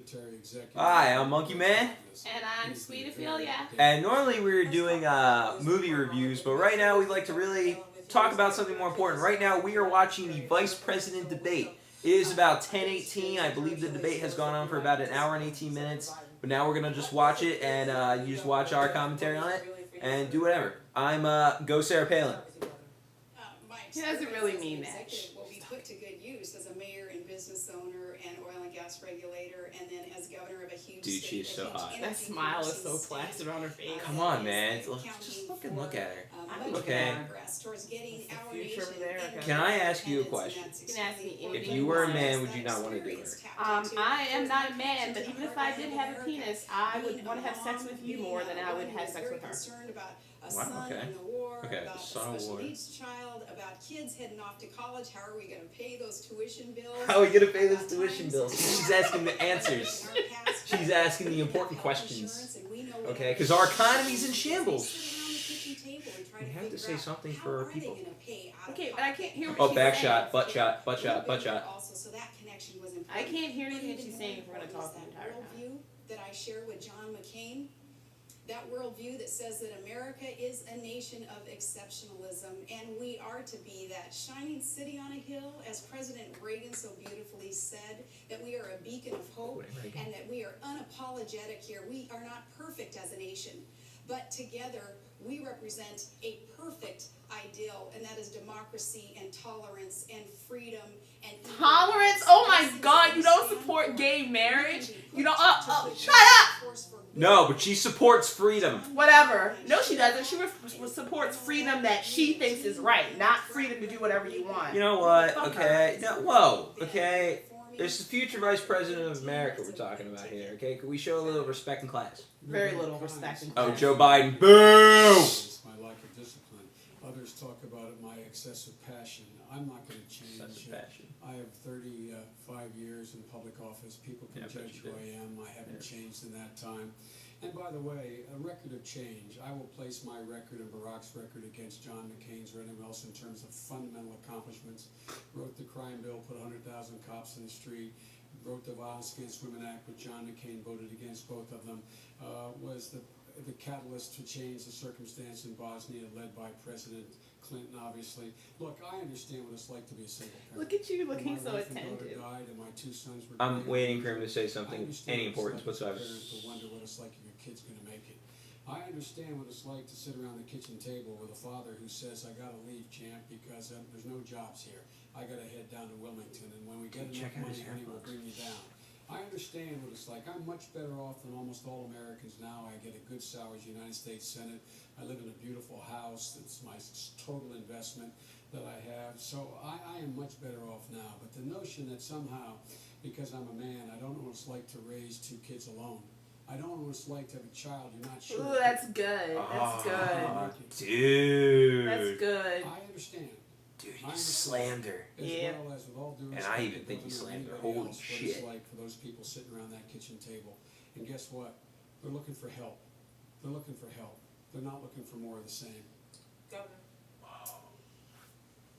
Secretary Executive. Hi, I'm Monkey Man. And I'm Sweet Ophelia. And normally we were doing movie reviews, but right now we'd like to really talk about something more important. Right now we are watching the Vice President debate. It is about 10:18. I believe the debate has gone on for about an hour and 18 minutes. But now we're going to just watch it, and you just watch our commentary on it, and do whatever. I'm Go Sarah Palin. He doesn't really mean that. Will be put to good use as a mayor and business owner and oil and gas regulator, and then as governor of a huge Dude, state. she's so hot. That smile is so placid on her face. Come on, man. Just look at her. Okay. Can I ask you a question? You can ask me anything. If you were a man, would you not want to do her? I am not a man, but even if I did have a penis, I would want to have sex with you more than I would have sex with her. Wow, okay. Okay, the son of war. Child, about kids heading off to college. How are we going to pay those tuition bills? How are we going to pay those tuition bills? She's asking the answers. She's asking the important questions. Okay, because our economy's in shambles. We have to say something for our people. Okay, but I can't hear what Oh, she's back saying. shot, butt shot, butt shot, butt shot. I can't hear anything she's saying if we're going to talk the entire time. That I share with John McCain, that worldview that says that America is a nation of exceptionalism, and we are to be that shining city on a hill, as President Reagan so beautifully said, that we are a beacon of hope, and that we are unapologetic here. We are not perfect as a nation, but together we represent a perfect ideal, and that is democracy and tolerance and freedom and tolerance? Oh my God! You don't support gay marriage? You don't? Shut up! No, but she supports freedom. Whatever. No, she doesn't. She supports freedom that she thinks is right, not freedom to do whatever you want. You know what? Okay. No, whoa. Okay. There's the future Vice President of America we're talking about here. Okay. Can we show a little respect in class? Very little respect in Oh, class. Joe Biden. Boo! It's my lack of discipline. Others talk about it, my excessive passion. I'm not going to change. Excessive passion. I have 35 years in public office. People can judge who I am. I haven't changed in that time. And by the way, a record of change. I will place my record and Barack's record against John McCain's or anyone else in terms of fundamental accomplishments. Wrote the crime bill, put 100,000 cops in the street. Wrote the Violence Against Women Act, which John McCain voted against both of them. Was the catalyst to change the circumstance in Bosnia, led by President Clinton, obviously. Look, I understand what it's like to be a single parent. Look at you looking so My wife and attentive. daughter died, and my two sons were I'm killed. waiting for him to say something, I understand any what it's importance like as a whatsoever. parent to wonder what it's like if your kid's going to make it. I understand what it's like to sit around the kitchen table with a father who says, I got to leave, champ, because there's no jobs here. I got to head down to Wilmington, and when we get enough money, honey, we'll bring you down. I understand what it's like. I'm much better off than almost all Americans now. I get a good salary as United States Senate. I live in a beautiful house. It's my total investment that I have. So I am much better off now. But the notion that somehow, because I'm a man, I don't know what it's like to raise two kids alone. I don't know what it's like to have a child you're not sure. Ooh, that's good. That's good. Dude. That's good. I understand. Dude, he slammed her. As Yeah. well as with all due And respect I even to think he Governor or slammed her. anybody Holy else, shit. What it's like for those people sitting around that kitchen table. And guess what? They're looking for help. They're looking for help. They're not looking for more of the same. Governor.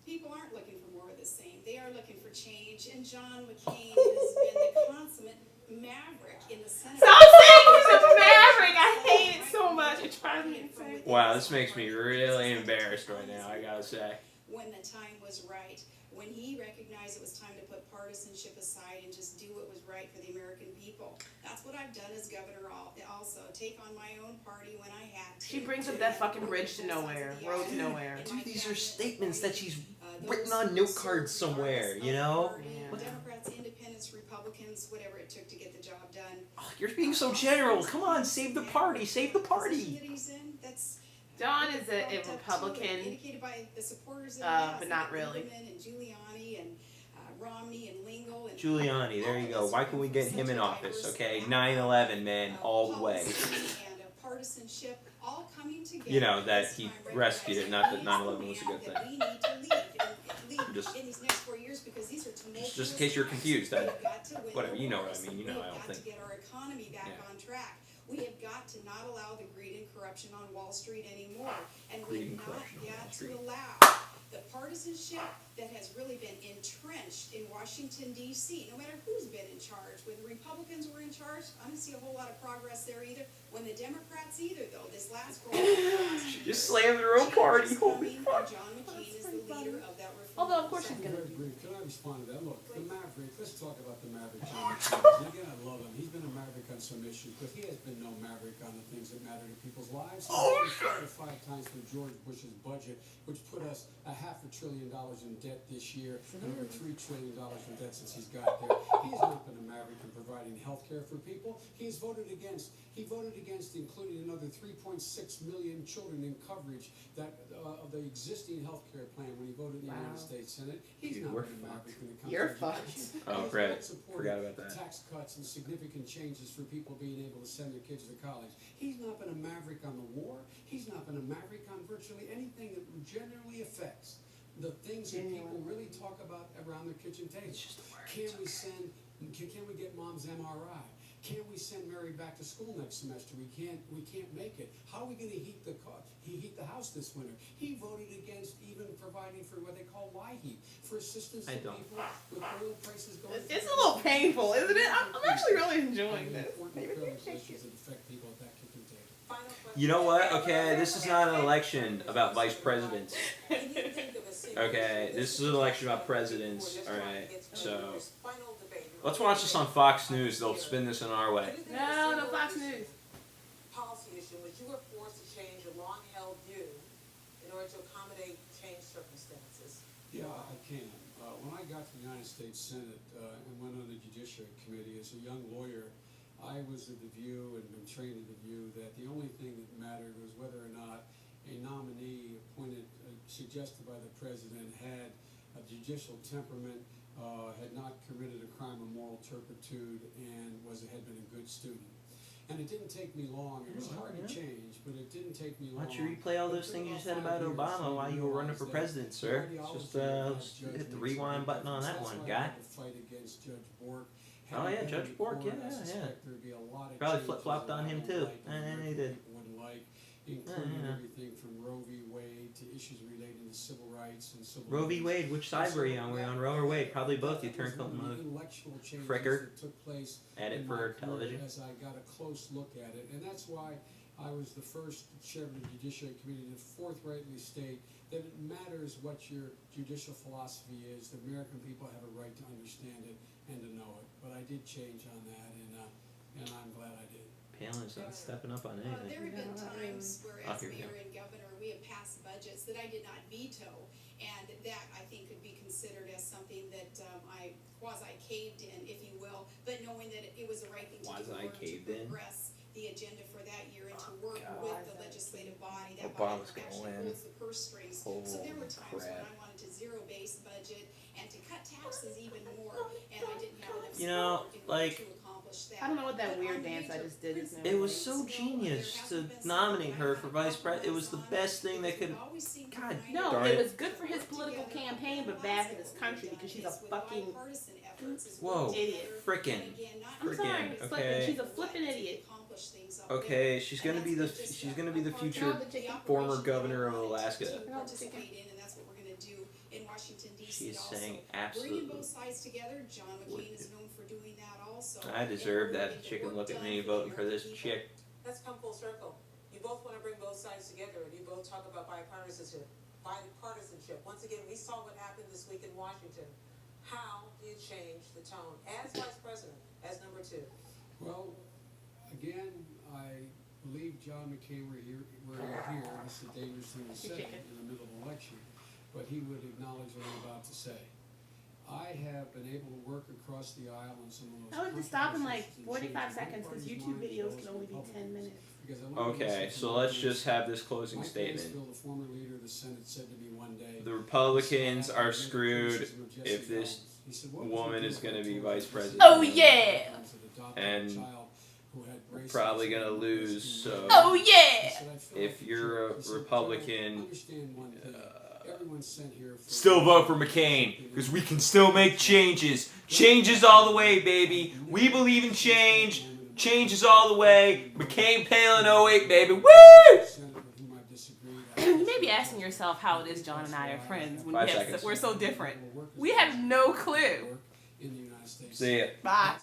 People aren't looking for more of the same. They are looking for change, and John McCain has been the consummate maverick in the Senate. Stop saying he's a maverick. I hate it so much. It drives me insane. Wow, this makes me really embarrassed right now, I gotta say. When the time was right, when he recognized it was time to put partisanship aside and just do what was right for the American people. That's what I've done as governor also. Take on my own party when I had to. She brings up that fucking bridge to nowhere. Road to nowhere. Dude, these are statements that she's written on note cards somewhere, you know? Yeah. Democrats, independents, Republicans, whatever it took to get the job done. Oh, you're being so general. Come on, save the party. Save the party. John is a Republican, but not really. And Giuliani and Romney and Lingle and Giuliani, there you go. Why can't we get him in office, okay? 9/11, man, all the way. And partisanship all coming together. You know, that he rescued it, not that 9/11 was a good thing. We need to leave Just- in these next 4 years because these are tumultuous. Just in case you're confused, We've got to win whatever, the you know what wars. I mean. You know, I don't We've got think. to get our economy back Yeah. on track. We have got to not allow the greed and corruption on Wall Street anymore. And Greed we've and not corruption on Wall got Street. to allow the partisanship that has really been entrenched in Washington, D.C., no matter who's been in charge, whether Republicans were in charge church, I didn't see a whole lot of progress there either. When the Democrats either, though, this last go She just slammed her own party. Holy fuck. John McCain is the leader of that reform. Although, of course, she's gonna. Very brief. Can I respond to that? Look, the Maverick, let's talk about the Maverick. John McCain. And again, I love him. He's been a Maverick on some issues, but he has been no Maverick on the things that matter to people's lives. He started 5 times for George Bush's budget, which put us $500 billion in debt this year and over $3 trillion in debt since he's got there. He has not been a Maverick in providing health care for people. He voted against including another 3.6 million children in coverage that of the existing health care plan when he voted in the United States Senate. He's not been a Maverick when it comes You're to education. fucked. Oh, great. Forgot about that. Tax cuts and significant changes for people being able to send their kids to college. He's not been a Maverick on the war. He's not been a Maverick on virtually anything that generally affects the things that people really talk about around their kitchen table. Can we get mom's MRI? Can we send Mary back to school next semester? We can't make it. How are we going to heat the house this winter? He voted against even providing for what they call LIHEAP, for assistance to people with oil prices going. It's a little painful, isn't it? I'm actually really enjoying this. Maybe issues that affect people at that kitchen table. You know what? Okay, this is not an election about vice presidents. Okay, this is an election about presidents. Alright, so let's watch this on Fox News. They'll spin this in our way. No Fox News. Policy issue which you were forced to change your long-held view in order to accommodate changed circumstances. Yeah, I can. When I got to the United States Senate and went on the Judiciary Committee as a young lawyer, I was of the view and been trained in the view that the only thing that mattered was whether or not a nominee appointed, suggested by the president, had a judicial temperament, had not committed a crime of moral turpitude, and had been a good student. And it didn't take me long. It was hard to change, but it didn't take me long. Why don't you replay all those things you said about Obama while you were running for president, sir? Just hit the rewind button on that one, guy. Oh yeah, Judge Bork, yeah. Probably flip-flopped on him too. He did. Including everything from Roe v. Wade to issues relating to civil rights and civil Roe v. Wade, which side were you on? Were you on Roe or Wade? Probably both. You turncoat fricker. Edit for television. As I got a close look at it, and that's why I was the first chairman of the Judiciary Committee to forthrightly state that it matters what your judicial philosophy is. The American people have a right to understand it and to know it. But I did change on that, and I'm glad I did. Palin's not stepping up on anything. There have been times where, as mayor and governor, we have passed budgets that I did not veto, and that I think could be considered as something that I quasi-caved in, if you will, but knowing that it was the right thing to do in order to progress the agenda for that year and to work with the legislative body. That body actually holds the purse strings. So there were times when I wanted to zero-base budget and to cut taxes even more, and I didn't have enough support in order to accomplish that. I don't know what that weird dance I just did is. It was so genius to nominate her for vice president. It was the best thing that could. God, No, darn it it. was good for his political campaign, but bad for this country because she's a fucking Whoa, idiot. frickin'. I'm sorry, Okay. flipping. She's a flippin' idiot. Okay, she's gonna be the future former governor of Alaska. She is saying absolutely. Bringing both sides together, John McCain is known for doing that also. I deserve that chicken look at me voting for this chick. Let's come full circle. You both want to bring both sides together, and you both talk about bipartisanship. Once again, we saw what happened this week in Washington. How do you change the tone as vice president, as number 2? Well, again, I believe John McCain were here. It's a dangerous thing to say in the middle of an election, but he would acknowledge what I'm about to say. I have been able to work across the aisle on some of those. I would just stop in like 45 seconds because YouTube videos can only be 10 minutes. Okay, so let's just have this closing statement. The former leader of the Senate said to me one day, The Republicans are screwed if this woman is going to be vice president. Oh yeah! And we're probably going to lose, so Oh yeah! if you're a Republican, everyone's sent here for still vote for McCain, because we can still make changes. Changes all the way, baby. We believe in change. Changes all the way. McCain, Palin, 08, baby. Woo! You may be asking yourself how it is John and I are friends when 5 seconds. we're so different. We have no clue. in the United States. See ya. Bye.